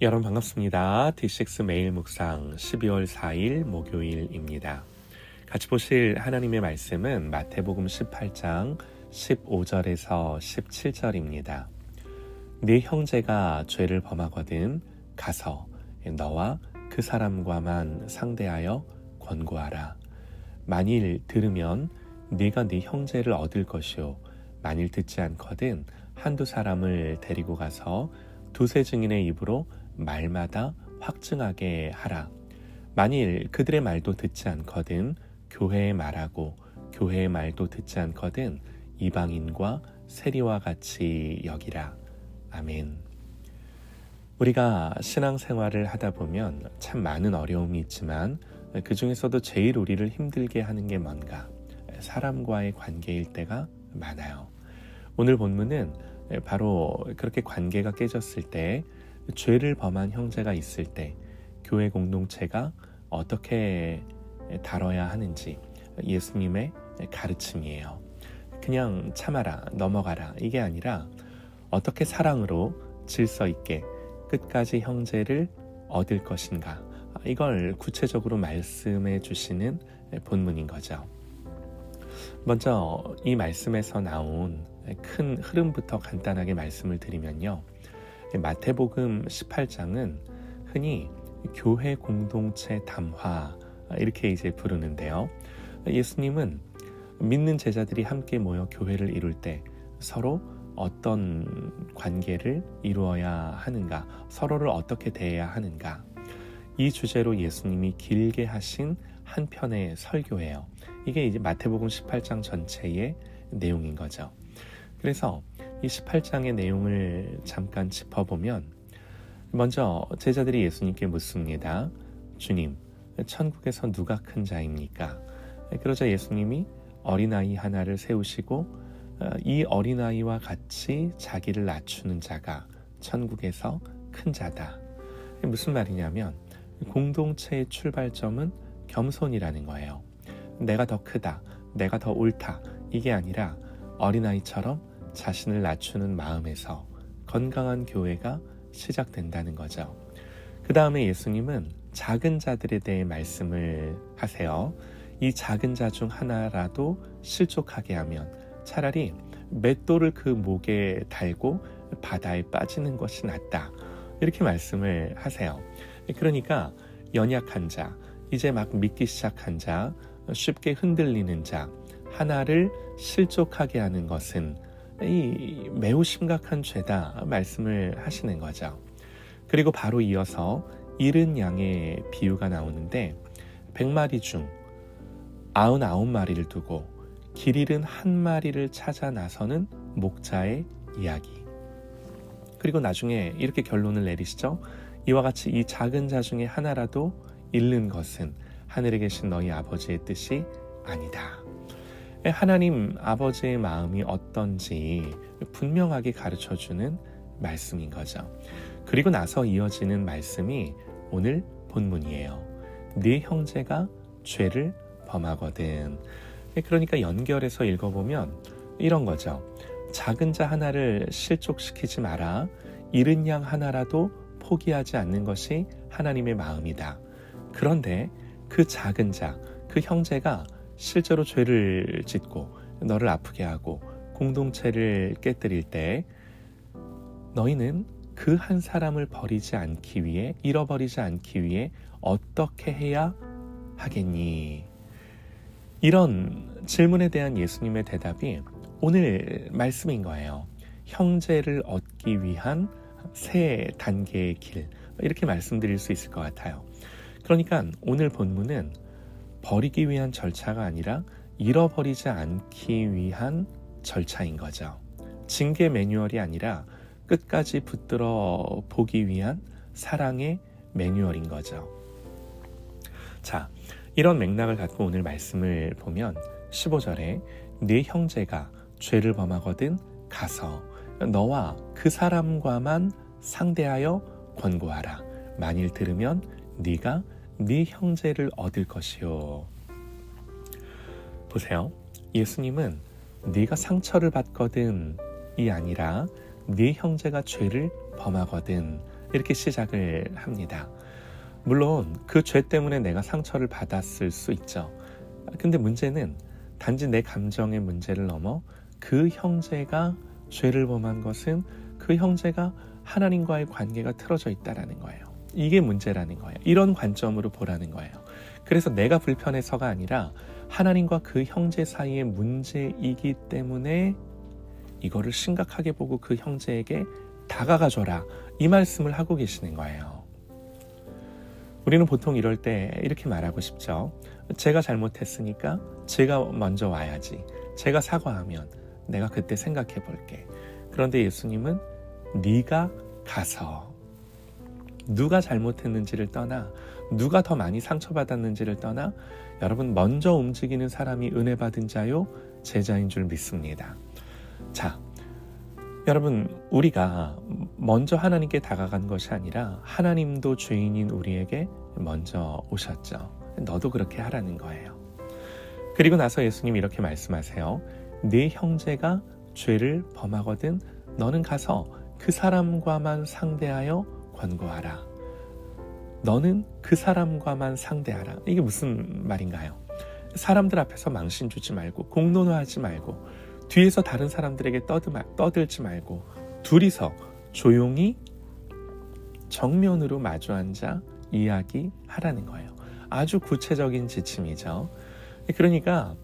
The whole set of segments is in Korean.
여러분 반갑습니다. D6 매일 묵상 12월 4일 목요일입니다. 같이 보실 하나님의 말씀은 마태복음 18장 15절에서 17절입니다. 네 형제가 죄를 범하거든 가서 너와 그 사람과만 상대하여 권고하라. 만일 들으면 네가 네 형제를 얻을 것이요 만일 듣지 않거든 한두 사람을 데리고 가서 두세 증인의 입으로 말마다 확증하게 하라. 만일 그들의 말도 듣지 않거든 교회의 말하고 교회의 말도 듣지 않거든 이방인과 세리와 같이 여기라. 아멘. 우리가 신앙생활을 하다 보면 참 많은 어려움이 있지만 그 중에서도 제일 우리를 힘들게 하는 게 뭔가? 사람과의 관계일 때가 많아요. 오늘 본문은 바로 그렇게 관계가 깨졌을 때, 죄를 범한 형제가 있을 때 교회 공동체가 어떻게 다뤄야 하는지 예수님의 가르침이에요. 그냥 참아라, 넘어가라 이게 아니라 어떻게 사랑으로 질서 있게 끝까지 형제를 얻을 것인가, 이걸 구체적으로 말씀해 주시는 본문인 거죠. 먼저 이 말씀에서 나온 큰 흐름부터 간단하게 말씀을 드리면요. 마태복음 18장은 흔히 교회 공동체 담화 이렇게 이제 부르는데요. 예수님은 믿는 제자들이 함께 모여 교회를 이룰 때 서로 어떤 관계를 이루어야 하는가, 서로를 어떻게 대해야 하는가, 이 주제로 예수님이 길게 하신 한 편의 설교예요. 이게 이제 마태복음 18장 전체의 내용인 거죠. 그래서 이 18장의 내용을 잠깐 짚어보면, 먼저 제자들이 예수님께 묻습니다. 주님, 천국에서 누가 큰 자입니까? 그러자 예수님이 어린아이 하나를 세우시고 이 어린아이와 같이 자기를 낮추는 자가 천국에서 큰 자다. 무슨 말이냐면 공동체의 출발점은 겸손이라는 거예요. 내가 더 크다, 내가 더 옳다 이게 아니라 어린아이처럼 자신을 낮추는 마음에서 건강한 교회가 시작된다는 거죠. 그 다음에 예수님은 작은 자들에 대해 말씀을 하세요. 이 작은 자 중 하나라도 실족하게 하면 차라리 맷돌을 그 목에 달고 바다에 빠지는 것이 낫다. 이렇게 말씀을 하세요. 그러니까 연약한 자, 이제 막 믿기 시작한 자, 쉽게 흔들리는 자 하나를 실족하게 하는 것은 이 매우 심각한 죄다 말씀을 하시는 거죠. 그리고 바로 이어서 잃은 양의 비유가 나오는데 100마리 중 99마리를 두고 길 잃은 한 마리를 찾아 나서는 목자의 이야기. 그리고 나중에 이렇게 결론을 내리시죠. 이와 같이 이 작은 자 중에 하나라도 잃는 것은 하늘에 계신 너희 아버지의 뜻이 아니다. 하나님 아버지의 마음이 어떤지 분명하게 가르쳐주는 말씀인 거죠. 그리고 나서 이어지는 말씀이 오늘 본문이에요. 네 형제가 죄를 범하거든. 그러니까 연결해서 읽어보면 이런 거죠. 작은 자 하나를 실족시키지 마라. 잃은 양 하나라도 포기하지 않는 것이 하나님의 마음이다. 그런데 그 작은 자, 그 형제가 실제로 죄를 짓고 너를 아프게 하고 공동체를 깨뜨릴 때 너희는 그 한 사람을 버리지 않기 위해, 잃어버리지 않기 위해 어떻게 해야 하겠니? 이런 질문에 대한 예수님의 대답이 오늘 말씀인 거예요. 형제를 얻기 위한 세 단계의 길, 이렇게 말씀드릴 수 있을 것 같아요. 그러니까 오늘 본문은 버리기 위한 절차가 아니라 잃어버리지 않기 위한 절차인 거죠. 징계 매뉴얼이 아니라 끝까지 붙들어 보기 위한 사랑의 매뉴얼인 거죠. 자, 이런 맥락을 갖고 오늘 말씀을 보면 15절에 네 형제가 죄를 범하거든 가서 너와 그 사람과만 상대하여 권고하라. 만일 들으면 네가 네 형제를 얻을 것이요. 보세요. 예수님은 네가 상처를 받거든 이 아니라 네 형제가 죄를 범하거든 이렇게 시작을 합니다. 물론 그 죄 때문에 내가 상처를 받았을 수 있죠. 근데 문제는 단지 내 감정의 문제를 넘어 그 형제가 죄를 범한 것은 그 형제가 하나님과의 관계가 틀어져 있다라는 거예요. 이게 문제라는 거예요. 이런 관점으로 보라는 거예요. 그래서 내가 불편해서가 아니라 하나님과 그 형제 사이의 문제이기 때문에 이거를 심각하게 보고 그 형제에게 다가가줘라, 이 말씀을 하고 계시는 거예요. 우리는 보통 이럴 때 이렇게 말하고 싶죠. 제가 잘못했으니까 제가 먼저 와야지. 제가 사과하면 내가 그때 생각해 볼게. 그런데 예수님은 네가 가서, 누가 잘못했는지를 떠나, 누가 더 많이 상처받았는지를 떠나, 여러분, 먼저 움직이는 사람이 은혜 받은 자요 제자인 줄 믿습니다. 자, 여러분, 우리가 먼저 하나님께 다가간 것이 아니라 하나님도 죄인인 우리에게 먼저 오셨죠. 너도 그렇게 하라는 거예요. 그리고 나서 예수님이 이렇게 말씀하세요. 네 형제가 죄를 범하거든 너는 가서 그 사람과만 상대하여 권고하라. 너는 그 사람과만 상대하라. 이게 무슨 말인가요? 사람들 앞에서 망신 주지 말고, 공론화하지 말고, 뒤에서 다른 사람들에게 떠들지 말고, 둘이서 조용히 정면으로 마주 앉아 이야기하라는 거예요. 아주 구체적인 지침이죠. 그러니까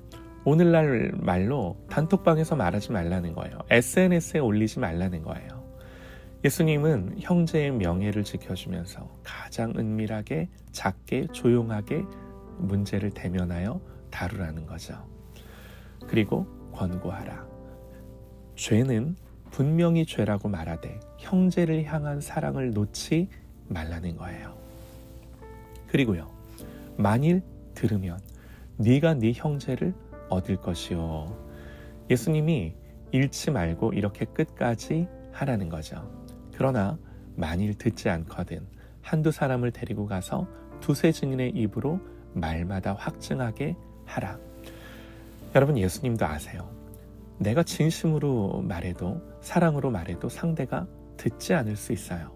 오늘날 말로 단톡방에서 말하지 말라는 거예요. SNS에 올리지 말라는 거예요. 예수님은 형제의 명예를 지켜주면서 가장 은밀하게, 작게, 조용하게 문제를 대면하여 다루라는 거죠. 그리고 권고하라. 죄는 분명히 죄라고 말하되 형제를 향한 사랑을 놓지 말라는 거예요. 그리고요, 만일 들으면 네가 네 형제를 얻을 것이요. 예수님이 잃지 말고 이렇게 끝까지 하라는 거죠. 그러나 만일 듣지 않거든 한두 사람을 데리고 가서 두세 증인의 입으로 말마다 확증하게 하라. 여러분, 예수님도 아세요. 내가 진심으로 말해도, 사랑으로 말해도 상대가 듣지 않을 수 있어요.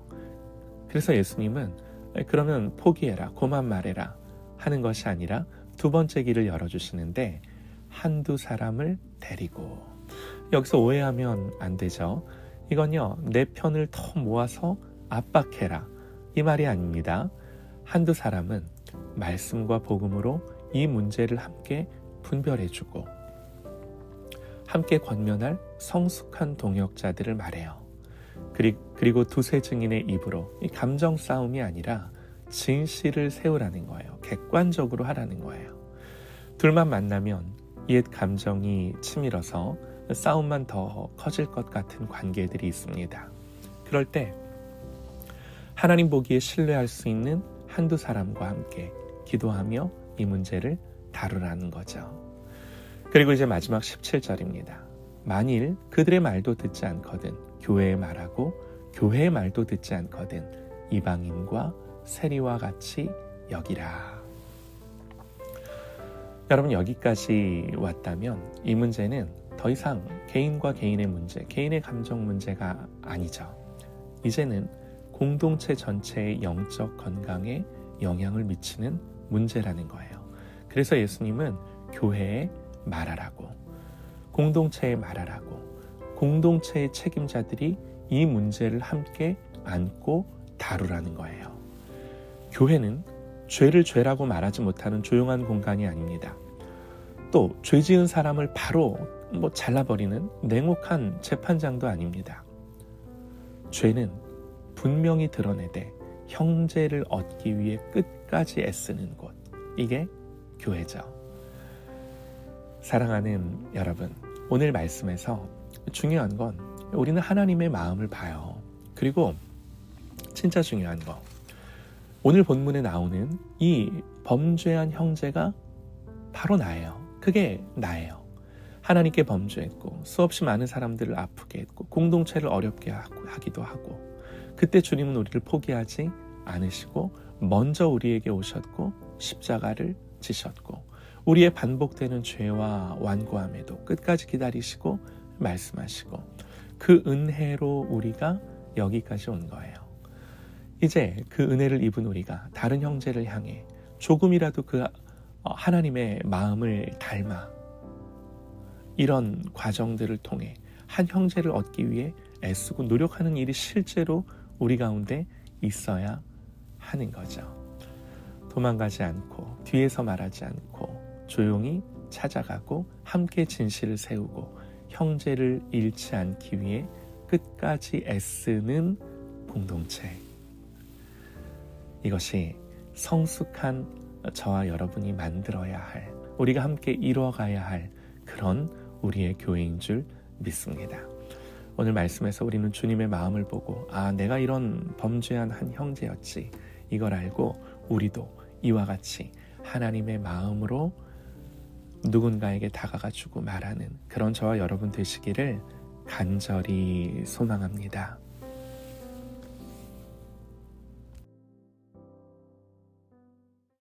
그래서 예수님은 그러면 포기해라, 그만 말해라 하는 것이 아니라 두 번째 길을 열어주시는데, 한두 사람을 데리고. 여기서 오해하면 안 되죠. 이건요, 내 편을 더 모아서 압박해라, 이 말이 아닙니다. 한두 사람은 말씀과 복음으로 이 문제를 함께 분별해주고 함께 권면할 성숙한 동역자들을 말해요. 그리고 두세 증인의 입으로, 이 감정 싸움이 아니라 진실을 세우라는 거예요. 객관적으로 하라는 거예요. 둘만 만나면 옛 감정이 치밀어서 싸움만 더 커질 것 같은 관계들이 있습니다. 그럴 때 하나님 보기에 신뢰할 수 있는 한두 사람과 함께 기도하며 이 문제를 다루라는 거죠. 그리고 이제 마지막 17절입니다. 만일 그들의 말도 듣지 않거든 교회의 말하고 교회의 말도 듣지 않거든 이방인과 세리와 같이 여기라. 여러분, 여기까지 왔다면 이 문제는 더 이상 개인과 개인의 문제, 개인의 감정 문제가 아니죠. 이제는 공동체 전체의 영적 건강에 영향을 미치는 문제라는 거예요. 그래서 예수님은 교회에 말하라고, 공동체에 말하라고, 공동체의 책임자들이 이 문제를 함께 안고 다루라는 거예요. 교회는 죄를 죄라고 말하지 못하는 조용한 공간이 아닙니다. 또 죄 지은 사람을 바로 잘라버리는 냉혹한 재판장도 아닙니다. 죄는 분명히 드러내되 형제를 얻기 위해 끝까지 애쓰는 곳, 이게 교회죠. 사랑하는 여러분, 오늘 말씀에서 중요한 건 우리는 하나님의 마음을 봐요. 그리고 진짜 중요한 거, 오늘 본문에 나오는 이 범죄한 형제가 바로 나예요. 그게 나예요. 하나님께 범죄했고 수없이 많은 사람들을 아프게 했고 공동체를 어렵게 하기도 하고, 그때 주님은 우리를 포기하지 않으시고 먼저 우리에게 오셨고 십자가를 지셨고 우리의 반복되는 죄와 완고함에도 끝까지 기다리시고 말씀하시고 그 은혜로 우리가 여기까지 온 거예요. 이제 그 은혜를 입은 우리가 다른 형제를 향해 조금이라도 그 하나님의 마음을 닮아 이런 과정들을 통해 한 형제를 얻기 위해 애쓰고 노력하는 일이 실제로 우리 가운데 있어야 하는 거죠. 도망가지 않고 뒤에서 말하지 않고 조용히 찾아가고 함께 진실을 세우고 형제를 잃지 않기 위해 끝까지 애쓰는 공동체. 이것이 성숙한 저와 여러분이 만들어야 할, 우리가 함께 이루어가야 할 그런 우리의 교회인 줄 믿습니다. 오늘 말씀에서 우리는 주님의 마음을 보고 내가 이런 범죄한 한 형제였지, 이걸 알고 우리도 이와 같이 하나님의 마음으로 누군가에게 다가가주고 말하는 그런 저와 여러분 되시기를 간절히 소망합니다.